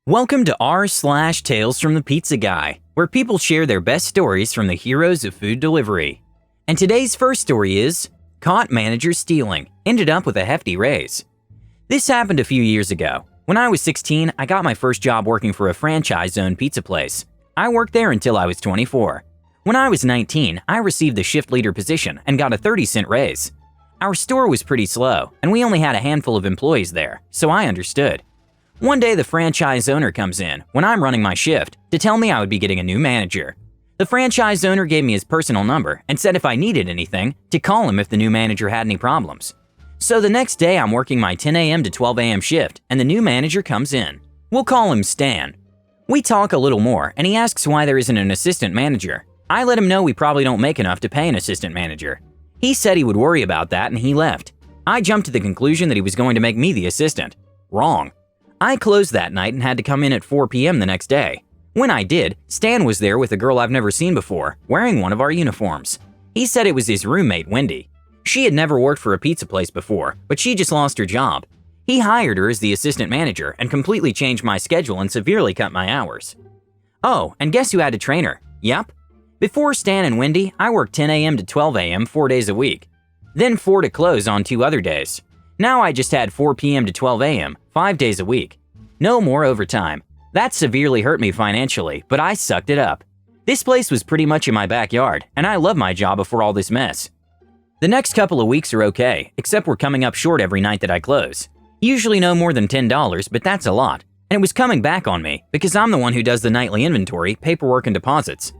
Welcome to r/Tales from the Pizza Guy, where people share their best stories from the heroes of food delivery. And today's first story is Caught Manager Stealing, Ended Up with a Hefty Raise. This happened a few years ago. When I was 16, I got my first job working for a franchise-owned pizza place. I worked there until I was 24. When I was 19, I received the shift leader position and got a 30-cent raise. Our store was pretty slow, and we only had a handful of employees there, so I understood. One day, the franchise owner comes in, when I'm running my shift, to tell me I would be getting a new manager. The franchise owner gave me his personal number and said if I needed anything, to call him if the new manager had any problems. So the next day, I'm working my 10 a.m. to 12 a.m. shift, and the new manager comes in. We'll call him Stan. We talk a little more, and he asks why there isn't an assistant manager. I let him know we probably don't make enough to pay an assistant manager. He said he would worry about that, and he left. I jumped to the conclusion that he was going to make me the assistant. Wrong. I closed that night and had to come in at 4 p.m. the next day. When I did, Stan was there with a girl I've never seen before, wearing one of our uniforms. He said it was his roommate, Wendy. She had never worked for a pizza place before, but she just lost her job. He hired her as the assistant manager and completely changed my schedule and severely cut my hours. Oh, and guess who had to train her? Yep. Before Stan and Wendy, I worked 10 a.m. to 12 a.m. 4 days a week. Then 4 to close on 2 other days. Now I just had 4 p.m. to 12 a.m., 5 days a week. No more overtime. That severely hurt me financially, but I sucked it up. This place was pretty much in my backyard, and I loved my job before all this mess. The next couple of weeks are okay, except we're coming up short every night that I close. Usually no more than $10, but that's a lot. And it was coming back on me, because I'm the one who does the nightly inventory, paperwork, and deposits.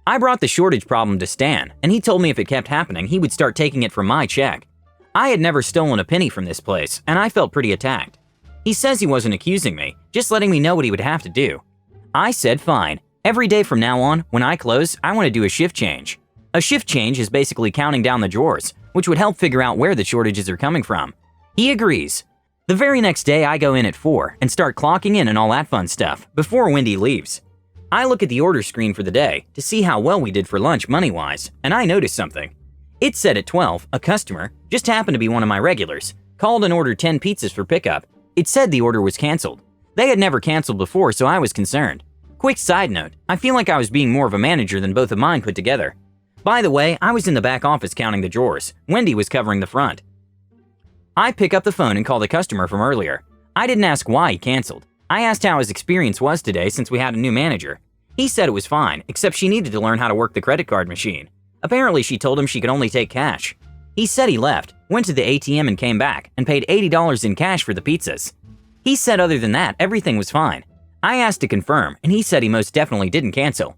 I brought the shortage problem to Stan, and he told me if it kept happening, he would start taking it from my check. I had never stolen a penny from this place, and I felt pretty attacked. He says he wasn't accusing me, just letting me know what he would have to do. I said fine. Every day from now on, when I close, I want to do a shift change. A shift change is basically counting down the drawers, which would help figure out where the shortages are coming from. He agrees. The very next day, I go in at 4 and start clocking in and all that fun stuff before Wendy leaves. I look at the order screen for the day to see how well we did for lunch money-wise, and I noticed something. It said at 12, a customer, just happened to be one of my regulars, called and ordered 10 pizzas for pickup. It said the order was canceled. They had never canceled before, so I was concerned. Quick side note, I feel like I was being more of a manager than both of mine put together. By the way, I was in the back office counting the drawers. Wendy was covering the front. I pick up the phone and call the customer from earlier. I didn't ask why he canceled. I asked how his experience was today since we had a new manager. He said it was fine, except she needed to learn how to work the credit card machine. Apparently, she told him she could only take cash. He said he left, went to the ATM and came back, and paid $80 in cash for the pizzas. He said other than that, everything was fine. I asked to confirm, and he said he most definitely didn't cancel.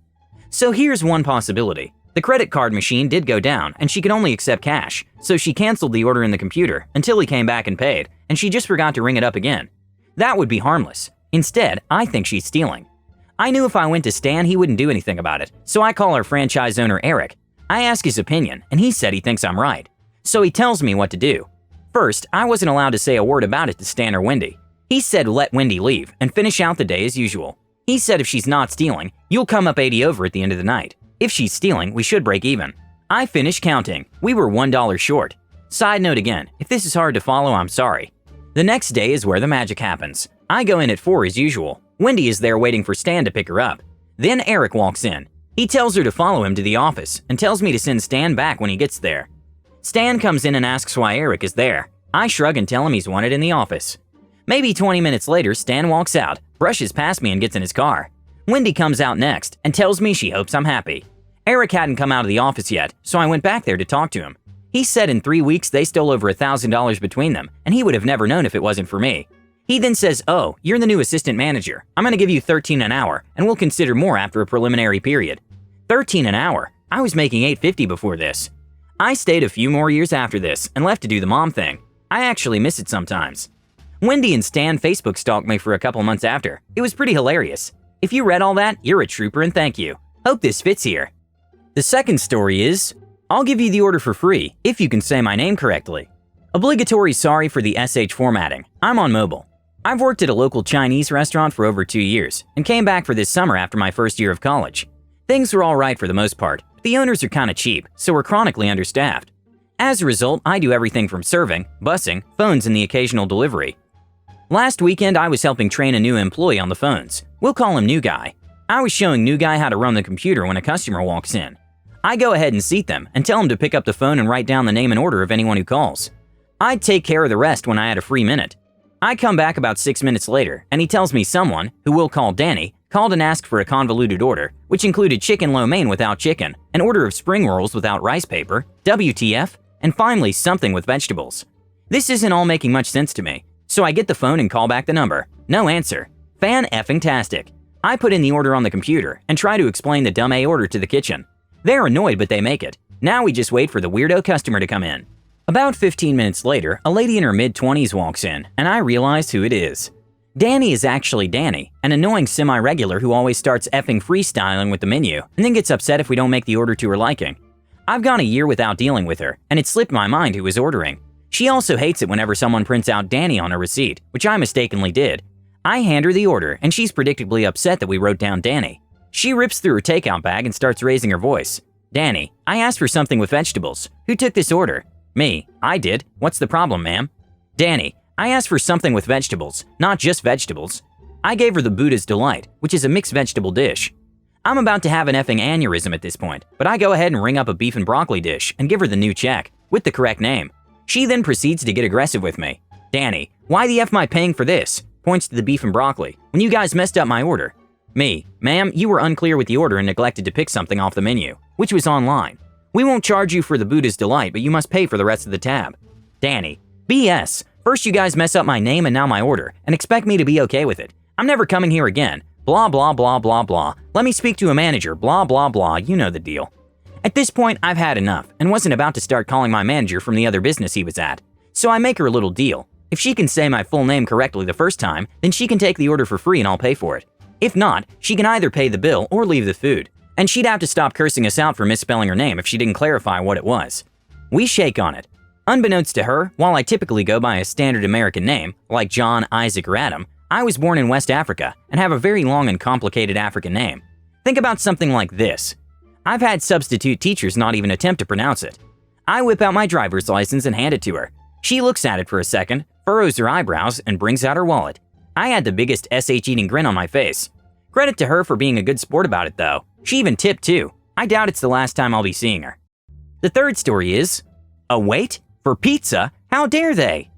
So here's one possibility. The credit card machine did go down, and she could only accept cash, so she canceled the order in the computer until he came back and paid, and she just forgot to ring it up again. That would be harmless. Instead, I think she's stealing. I knew if I went to Stan, he wouldn't do anything about it, so I call our franchise owner, Eric. I ask his opinion, and he said he thinks I'm right. So he tells me what to do. First, I wasn't allowed to say a word about it to Stan or Wendy. He said let Wendy leave and finish out the day as usual. He said if she's not stealing, you'll come up 80 over at the end of the night. If she's stealing, we should break even. I finished counting. We were $1 short. Side note again, if this is hard to follow, I'm sorry. The next day is where the magic happens. I go in at 4 as usual. Wendy is there waiting for Stan to pick her up. Then Eric walks in. He tells her to follow him to the office and tells me to send Stan back when he gets there. Stan comes in and asks why Eric is there. I shrug and tell him he's wanted in the office. Maybe 20 minutes later, Stan walks out, brushes past me and gets in his car. Wendy comes out next and tells me she hopes I'm happy. Eric hadn't come out of the office yet, so I went back there to talk to him. He said in 3 weeks they stole over $1,000 between them, and he would have never known if it wasn't for me. He then says, oh, you're the new assistant manager. I'm going to give you $13 an hour, and we'll consider more after a preliminary period. $13 an hour? I was making $8.50 before this. I stayed a few more years after this and left to do the mom thing. I actually miss it sometimes. Wendy and Stan Facebook stalked me for a couple months after. It was pretty hilarious. If you read all that, you're a trooper and thank you. Hope this fits here. The second story is, I'll give you the order for free if you can say my name correctly. Obligatory sorry for the SH formatting. I'm on mobile. I've worked at a local Chinese restaurant for over 2 years and came back for this summer after my first year of college. Things were all right for the most part, but the owners are kind of cheap, so we're chronically understaffed. As a result, I do everything from serving, busing, phones, and the occasional delivery. Last weekend, I was helping train a new employee on the phones. We'll call him New Guy. I was showing New Guy how to run the computer when a customer walks in. I go ahead and seat them and tell him to pick up the phone and write down the name and order of anyone who calls. I'd take care of the rest when I had a free minute. I come back about 6 minutes later, and he tells me someone, who we'll call Danny, called and asked for a convoluted order, which included chicken lo mein without chicken, an order of spring rolls without rice paper, WTF, and finally something with vegetables. This isn't all making much sense to me, so I get the phone and call back the number. No answer. Fan-effing-tastic. I put in the order on the computer and try to explain the dumb A order to the kitchen. They're annoyed, but they make it. Now we just wait for the weirdo customer to come in. About 15 minutes later, a lady in her mid-20s walks in, and I realize who it is. Danny is actually Danny, an annoying semi-regular who always starts effing freestyling with the menu and then gets upset if we don't make the order to her liking. I've gone a year without dealing with her, and it slipped my mind who was ordering. She also hates it whenever someone prints out Danny on her receipt, which I mistakenly did. I hand her the order, and she's predictably upset that we wrote down Danny. She rips through her takeout bag and starts raising her voice. Danny, I asked for something with vegetables. Who took this order? Me. I did. What's the problem, ma'am? Danny, I asked for something with vegetables, not just vegetables. I gave her the Buddha's Delight, which is a mixed vegetable dish. I'm about to have an effing aneurysm at this point, but I go ahead and ring up a beef and broccoli dish and give her the new check, with the correct name. She then proceeds to get aggressive with me. Danny, why the F am I paying for this? Points to the beef and broccoli, when you guys messed up my order. Me, ma'am, you were unclear with the order and neglected to pick something off the menu, which was online. We won't charge you for the Buddha's Delight, but you must pay for the rest of the tab. Danny, BS. First you guys mess up my name and now my order, and expect me to be okay with it. I'm never coming here again. Blah, blah, blah, blah, blah. Let me speak to a manager, blah, blah, blah, you know the deal. At this point, I've had enough, and wasn't about to start calling my manager from the other business he was at. So I make her a little deal. If she can say my full name correctly the first time, then she can take the order for free and I'll pay for it. If not, she can either pay the bill or leave the food. And she'd have to stop cursing us out for misspelling her name if she didn't clarify what it was. We shake on it. Unbeknownst to her, while I typically go by a standard American name, like John, Isaac, or Adam, I was born in West Africa and have a very long and complicated African name. Think about something like this. I've had substitute teachers not even attempt to pronounce it. I whip out my driver's license and hand it to her. She looks at it for a second, furrows her eyebrows, and brings out her wallet. I had the biggest SH-eating grin on my face. Credit to her for being a good sport about it, though. She even tipped, too. I doubt it's the last time I'll be seeing her. The third story is, a wait? For pizza? How dare they?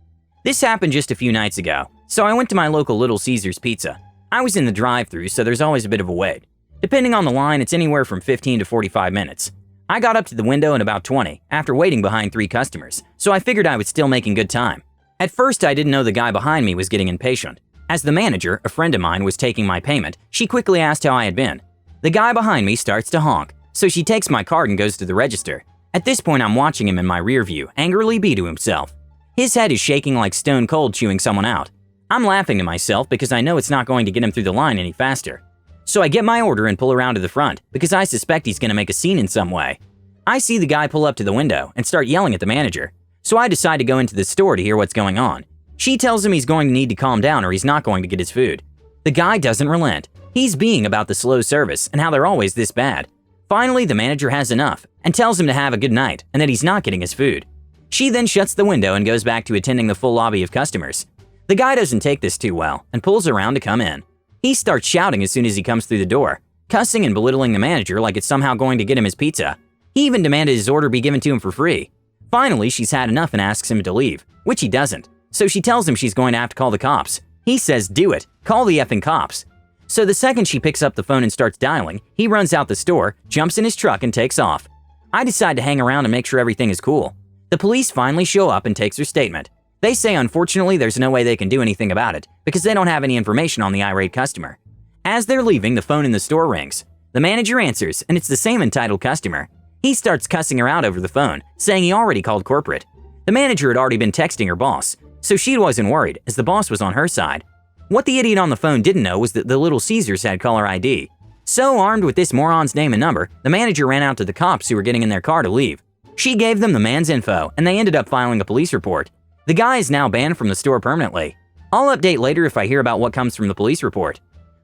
This happened just a few nights ago, so I went to my local Little Caesars Pizza. I was in the drive-thru, so there's always a bit of a wait. Depending on the line, it's anywhere from 15 to 45 minutes. I got up to the window in about 20, after waiting behind 3 customers, so I figured I was still making good time. At first, I didn't know the guy behind me was getting impatient. As the manager, a friend of mine, was taking my payment, she quickly asked how I had been. The guy behind me starts to honk, so she takes my card and goes to the register. At this point, I'm watching him in my rear view, angrily be to himself. His head is shaking like stone cold chewing someone out. I'm laughing to myself because I know it's not going to get him through the line any faster. So I get my order and pull around to the front because I suspect he's going to make a scene in some way. I see the guy pull up to the window and start yelling at the manager, so I decide to go into the store to hear what's going on. She tells him he's going to need to calm down or he's not going to get his food. The guy doesn't relent. He's being about the slow service and how they're always this bad. Finally, the manager has enough and tells him to have a good night and that he's not getting his food. She then shuts the window and goes back to attending the full lobby of customers. The guy doesn't take this too well and pulls around to come in. He starts shouting as soon as he comes through the door, cussing and belittling the manager like it's somehow going to get him his pizza. He even demanded his order be given to him for free. Finally, she's had enough and asks him to leave, which he doesn't. So she tells him she's going to have to call the cops. He says, do it, call the effing cops. So the second she picks up the phone and starts dialing, he runs out the store, jumps in his truck, and takes off. I decide to hang around and make sure everything is cool. The police finally show up and takes her statement. They say unfortunately there's no way they can do anything about it because they don't have any information on the irate customer. As they're leaving, the phone in the store rings. The manager answers, and it's the same entitled customer. He starts cussing her out over the phone, saying he already called corporate. The manager had already been texting her boss, so she wasn't worried as the boss was on her side. What the idiot on the phone didn't know was that the Little Caesars had caller ID. So armed with this moron's name and number, the manager ran out to the cops who were getting in their car to leave. She gave them the man's info, and they ended up filing a police report. The guy is now banned from the store permanently. I'll update later if I hear about what comes from the police report.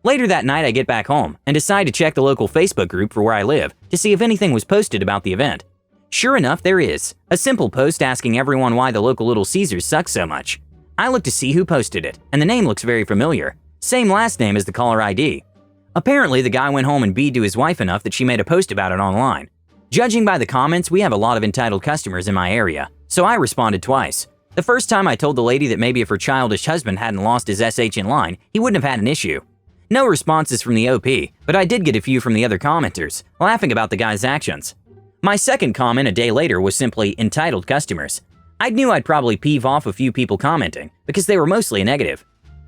Later that night, I get back home and decide to check the local Facebook group for where I live to see if anything was posted about the event. Sure enough, there is. A simple post asking everyone why the local Little Caesars sucks so much. I look to see who posted it, and the name looks very familiar. Same last name as the caller ID. Apparently, the guy went home and beat to his wife enough that she made a post about it online. Judging by the comments, we have a lot of entitled customers in my area, so I responded twice. The first time I told the lady that maybe if her childish husband hadn't lost his SH in line, he wouldn't have had an issue. No responses from the OP, but I did get a few from the other commenters, laughing about the guy's actions. My second comment a day later was simply entitled customers. I knew I'd probably peeve off a few people commenting, because they were mostly negative.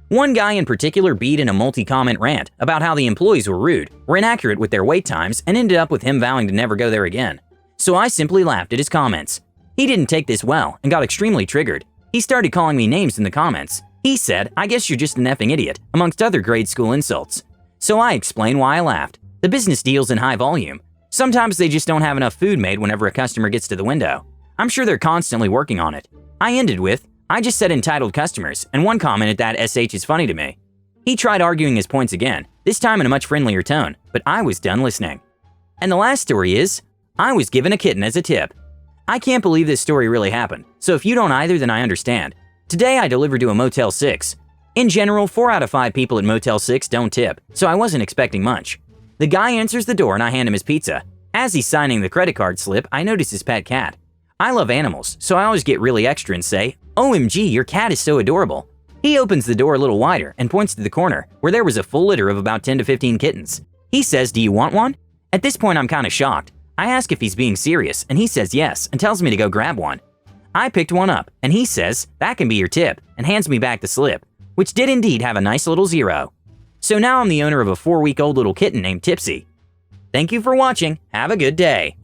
One guy in particular beat in a multi-comment rant about how the employees were rude, were inaccurate with their wait times, and ended up with him vowing to never go there again. So I simply laughed at his comments. He didn't take this well and got extremely triggered. He started calling me names in the comments. He said, "I guess you're just an effing idiot," amongst other grade school insults. So I explained why I laughed. The business deals in high volume. Sometimes they just don't have enough food made whenever a customer gets to the window. I'm sure they're constantly working on it. I ended with, "I just said entitled customers," and one commented that SH is funny to me. He tried arguing his points again, this time in a much friendlier tone, but I was done listening. And the last story is, I was given a kitten as a tip. I can't believe this story really happened, so if you don't either, then I understand. Today I delivered to a Motel 6. In general, 4 out of 5 people at Motel 6 don't tip, so I wasn't expecting much. The guy answers the door and I hand him his pizza. As he's signing the credit card slip, I notice his pet cat. I love animals, so I always get really extra and say, "OMG, your cat is so adorable." He opens the door a little wider and points to the corner, where there was a full litter of about 10 to 15 kittens. He says, "Do you want one?" At this point, I'm kinda shocked. I ask if he's being serious, and he says yes, and tells me to go grab one. I picked one up, and he says, "That can be your tip," and hands me back the slip, which did indeed have a nice little 0. So now I'm the owner of a 4-week-old little kitten named Tipsy. Thank you for watching. Have a good day.